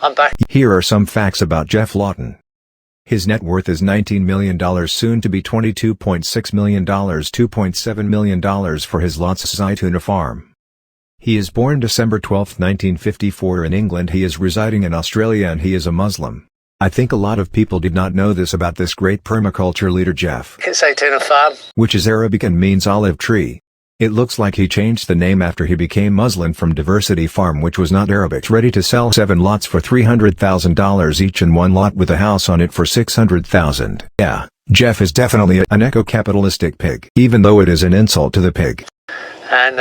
I'm back. Here are some facts about Geoff Lawton. His net worth is $19 million, soon to be $22.6 million, $2.7 million for his lots site on a farm. He is born December 12, 1954 in England. He is residing in Australia and he is a Muslim. I think a lot of people did not know this about this great permaculture leader Geoff. It's 18 farm. Which is Arabic and means olive tree. It looks like he changed the name after he became Muslim from Diversity Farm, which was not Arabic. Ready to sell 7 lots for $300,000 each and 1 lot with a house on it for $600,000. Yeah, Geoff is definitely an eco-capitalistic pig, even though it is an insult to the pig. And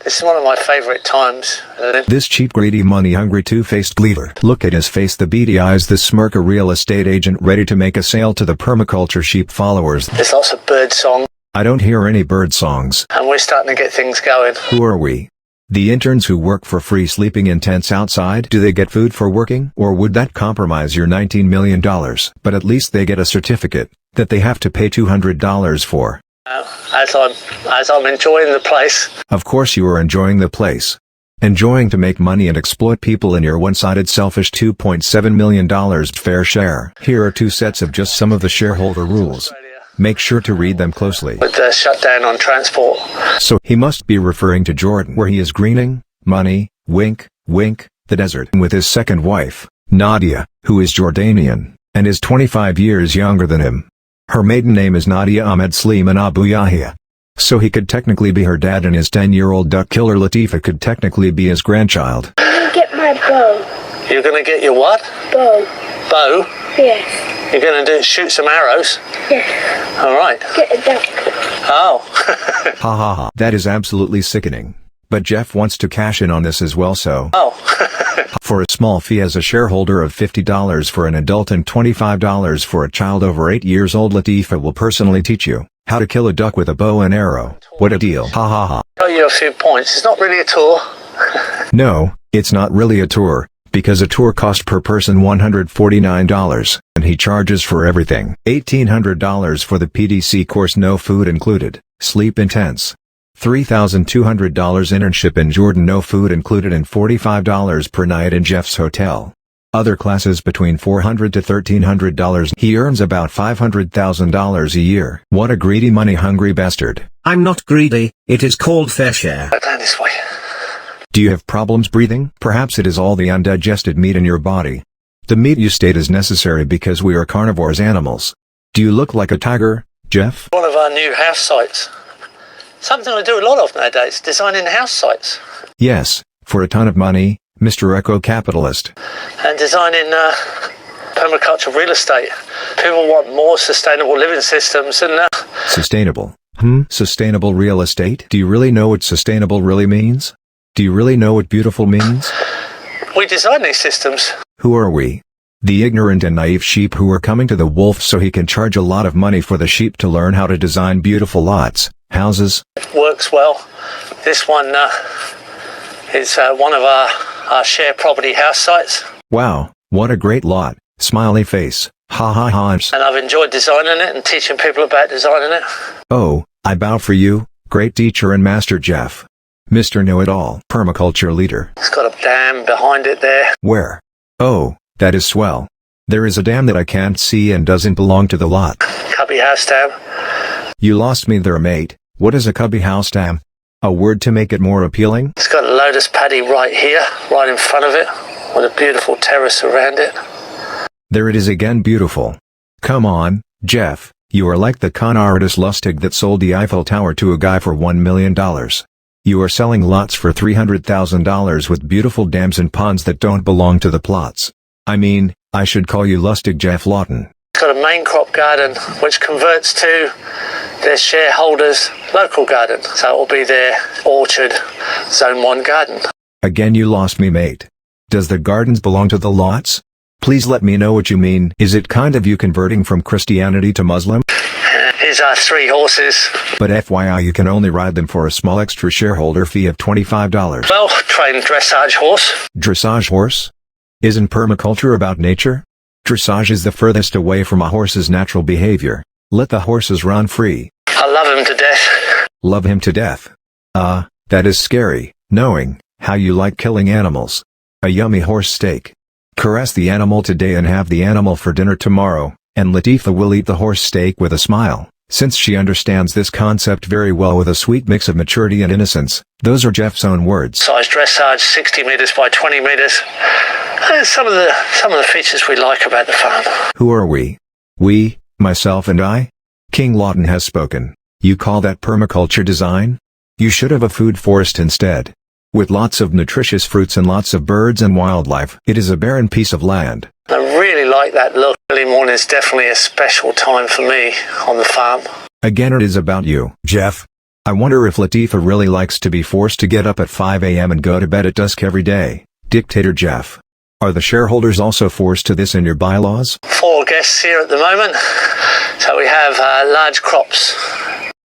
this is one of my favorite times. This cheap, greedy, money-hungry, two-faced gleaver. Look at his face, the beady eyes, the smirk, a real estate agent ready to make a sale to the permaculture sheep followers. There's lots of bird song. I don't hear any bird songs. And we're starting to get things going. Who are we? The interns who work for free sleeping in tents outside? Do they get food for working? Or would that compromise your $19 million? But at least they get a certificate that they have to pay $200 for. As I'm enjoying the place. Of course you are enjoying the place. Enjoying to make money and exploit people in your one-sided selfish $2.7 million fair share. Here are 2 sets of just some of the shareholder rules. Make sure to read them closely. With the shutdown on transport. So he must be referring to Jordan, where he is greening money, wink, wink, the desert, with his second wife, Nadia, who is Jordanian, and is 25 years younger than him. Her maiden name is Nadia Ahmed Sleeman Abu Yahya. So he could technically be her dad, and his 10-year-old duck killer Latifa could technically be his grandchild. I'm gonna get my bow. You're gonna get your what? Bow. Bow? Yes. You're gonna shoot some arrows? Yes. Alright. Get a duck. Oh. Ha ha ha. That is absolutely sickening. But Geoff wants to cash in on this as well, so... Oh. For a small fee as a shareholder of $50 for an adult and $25 for a child over 8 years old, Latifa will personally teach you how to kill a duck with a bow and arrow. What a deal. Ha ha ha. I'll tell you a few points. It's not really a tour. No, it's not really a tour, because a tour cost per person $149, and he charges for everything. $1,800 for the PDC course, no food included, sleep in tents. $3,200 internship in Jordan, no food included, and $45 per night in Geoff's hotel. Other classes between $400 to $1,300. He earns about $500,000 a year. What a greedy, money-hungry bastard. I'm not greedy, it is called fair share. Down this way. Do you have problems breathing? Perhaps it is all the undigested meat in your body. The meat you state is necessary because we are carnivores animals. Do you look like a tiger, Geoff? One of our new house sites. Something I do a lot of nowadays, designing house sites. Yes, for a ton of money, Mr. Eco Capitalist. And designing permaculture real estate. People want more sustainable living systems and... Sustainable? Sustainable real estate? Do you really know what sustainable really means? Do you really know what beautiful means? We design these systems. Who are we? The ignorant and naive sheep who are coming to the wolf so he can charge a lot of money for the sheep to learn how to design beautiful lots, houses. It works well. This one is one of our share property house sites. Wow, what a great lot. Smiley face. Ha ha ha. And I've enjoyed designing it and teaching people about designing it. Oh, I bow for you, great teacher and master Geoff. Mr. Know-it-all, permaculture leader. It's got a dam behind it there. Where? Oh, that is swell. There is a dam that I can't see and doesn't belong to the lot. Cubby house dam. You lost me there, mate. What is a cubby house dam? A word to make it more appealing? It's got a lotus paddy right here, right in front of it, with a beautiful terrace around it. There it is again, beautiful. Come on, Geoff, you are like the con artist Lustig that sold the Eiffel Tower to a guy for $1 million. You are selling lots for $300,000 with beautiful dams and ponds that don't belong to the plots. I mean, I should call you Lustig Geoff Lawton. It's got a main crop garden, which converts to their shareholders' local garden. So it will be their orchard, Zone 1 garden. Again you lost me, mate. Does the gardens belong to the lots? Please let me know what you mean. Is it kind of you converting from Christianity to Muslim? Here's our 3 horses. But FYI, you can only ride them for a small extra shareholder fee of $25. Well, trained dressage horse. Dressage horse? Isn't permaculture about nature? Dressage is the furthest away from a horse's natural behavior. Let the horses run free. I love him to death. Love him to death? That is scary, knowing how you like killing animals. A yummy horse steak. Caress the animal today and have the animal for dinner tomorrow, and Latifah will eat the horse steak with a smile, since she understands this concept very well with a sweet mix of maturity and innocence. Those are Geoff's own words. Size dressage, 60 metres by 20 metres. Some of the features we like about the farm. Who are we? We, myself and I? King Lawton has spoken. You call that permaculture design? You should have a food forest instead. With lots of nutritious fruits and lots of birds and wildlife. It is a barren piece of land. I really like that look. Early morning is definitely a special time for me on the farm. Again, it is about you, Geoff. I wonder if Latifah really likes to be forced to get up at 5 a.m. and go to bed at dusk every day. Dictator Geoff. Are the shareholders also forced to this in your bylaws? 4 guests here at the moment, so we have large crops.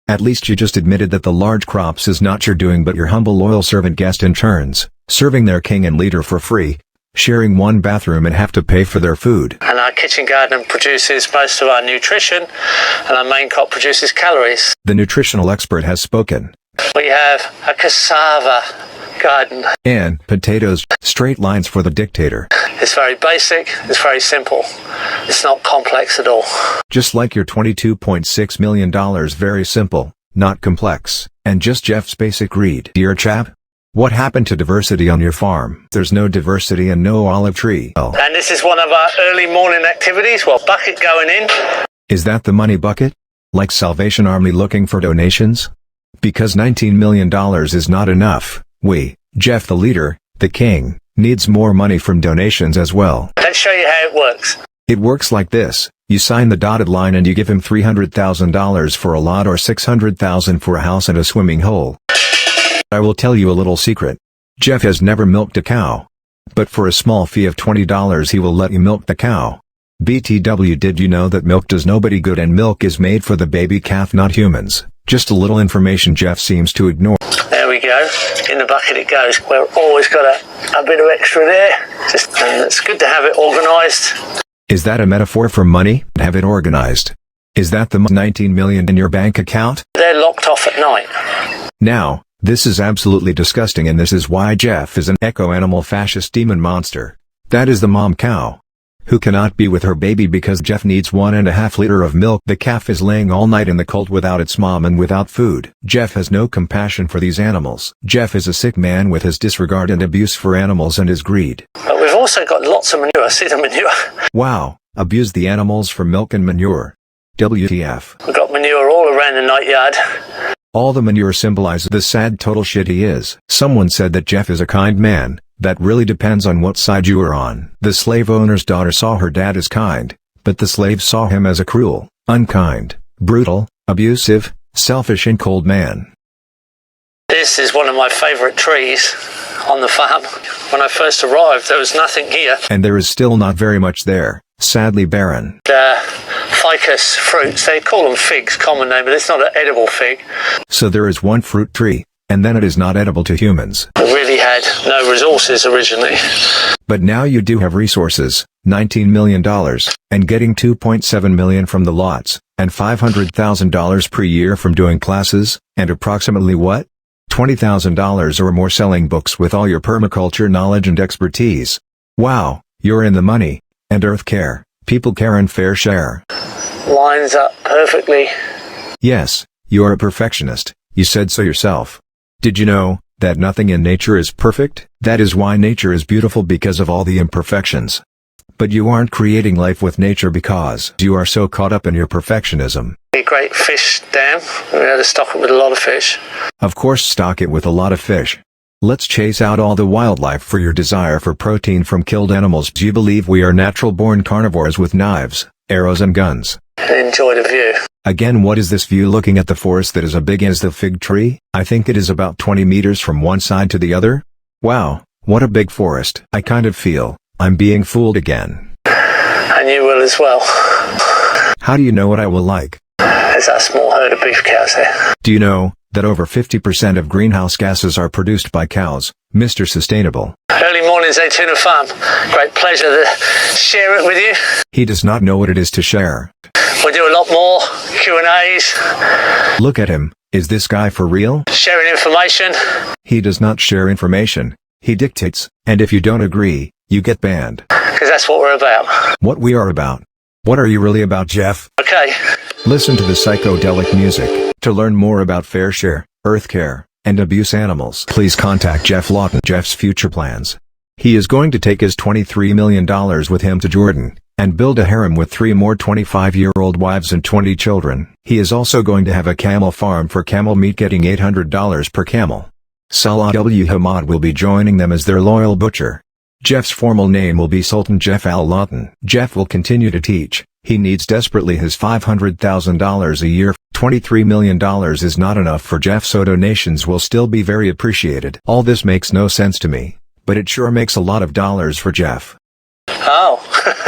At least you just admitted that the large crops is not your doing but your humble loyal servant guest in turns, serving their king and leader for free, sharing one bathroom and have to pay for their food. And our kitchen garden produces most of our nutrition, and our main crop produces calories. The nutritional expert has spoken. We have a cassava garden. And potatoes, straight lines for the dictator. It's very basic, it's very simple. It's not complex at all. Just like your $22.6 million, very simple, not complex, and just Geoff's basic read. Dear chap, what happened to diversity on your farm? There's no diversity and no olive tree. Oh. And this is one of our early morning activities. Well, bucket going in. Is that the money bucket? Like Salvation Army looking for donations? Because $19 million is not enough. We, Geoff the leader, the king, needs more money from donations as well. Let's show you how it works. It works like this. You sign the dotted line and you give him $300,000 for a lot or $600,000 for a house and a swimming hole. I will tell you a little secret. Geoff has never milked a cow. But for a small fee of $20 he will let you milk the cow. BTW, did you know that milk does nobody good and milk is made for the baby calf, not humans? Just a little information Geoff seems to ignore. There we go. In the bucket it goes. We've always got a bit of extra there. And it's good to have it organised. Is that a metaphor for money? Have it organized. Is that the $19 million in your bank account? They're locked off at night. Now, this is absolutely disgusting, and this is why Geoff is an eco-animal fascist demon monster. That is the mom cow, who cannot be with her baby because Geoff needs 1.5 liters of milk. The calf is laying all night in the cold without its mom and without food. Geoff has no compassion for these animals. Geoff is a sick man with his disregard and abuse for animals and his greed. But we've also got lots of manure. See the manure? Wow, abuse the animals for milk and manure. WTF. We've got manure all around the night yard. All the manure symbolizes the sad total shit he is. Someone said that Geoff is a kind man. That really depends on what side you are on. The slave owner's daughter saw her dad as kind, but the slave saw him as a cruel, unkind, brutal, abusive, selfish and cold man. This is one of my favourite trees on the farm. When I first arrived, there was nothing here. And there is still not very much there, sadly barren. Ficus fruits, they call them figs, common name, but it's not an edible fig. So there is one fruit tree, and then it is not edible to humans. We really had no resources originally. But now you do have resources, $19 million, and getting $2.7 million from the lots, and $500,000 per year from doing classes, and approximately what? $20,000 or more selling books with all your permaculture knowledge and expertise. Wow, you're in the money. And earth care, people care and fair share. Lines up perfectly. Yes, you're a perfectionist, you said so yourself. Did you know that nothing in nature is perfect? That is why nature is beautiful, because of all the imperfections. But you aren't creating life with nature because you are so caught up in your perfectionism. A great fish dam. We had to stock it with a lot of fish. Of course, stock it with a lot of fish. Let's chase out all the wildlife for your desire for protein from killed animals. Do you believe we are natural-born carnivores with knives, arrows and guns? Enjoy the view. Again, what is this view looking at the forest that is as big as the fig tree? I think it is about 20 meters from one side to the other. Wow, what a big forest. I kind of feel I'm being fooled again. And you will as well. How do you know what I will like? There's that small herd of beef cows there. Do you know that over 50% of greenhouse gases are produced by cows, Mr. Sustainable? Early mornings, Tuna Farm. Great pleasure to share it with you. He does not know what it is to share. We'll do a lot more Q&As. Look at him. Is this guy for real? Sharing information. He does not share information. He dictates, and if you don't agree, you get banned. because that's what we're about. What we are about. What are you really about, Geoff? Okay. Listen to the psychedelic music. To learn more about Fair Share, Earth Care, and abuse animals, please contact Geoff Lawton. Geoff's future plans. He is going to take his $23 million with him to Jordan, and build a harem with 3 more 25-year-old wives and 20 children. He is also going to have a camel farm for camel meat, getting $800 per camel. Salah W. Hamad will be joining them as their loyal butcher. Geoff's formal name will be Sultan Geoff Al Lawton. Geoff will continue to teach. He needs desperately his $500,000 a year. $23 million is not enough for Geoff, so donations will still be very appreciated. All this makes no sense to me, but it sure makes a lot of dollars for Geoff. Oh.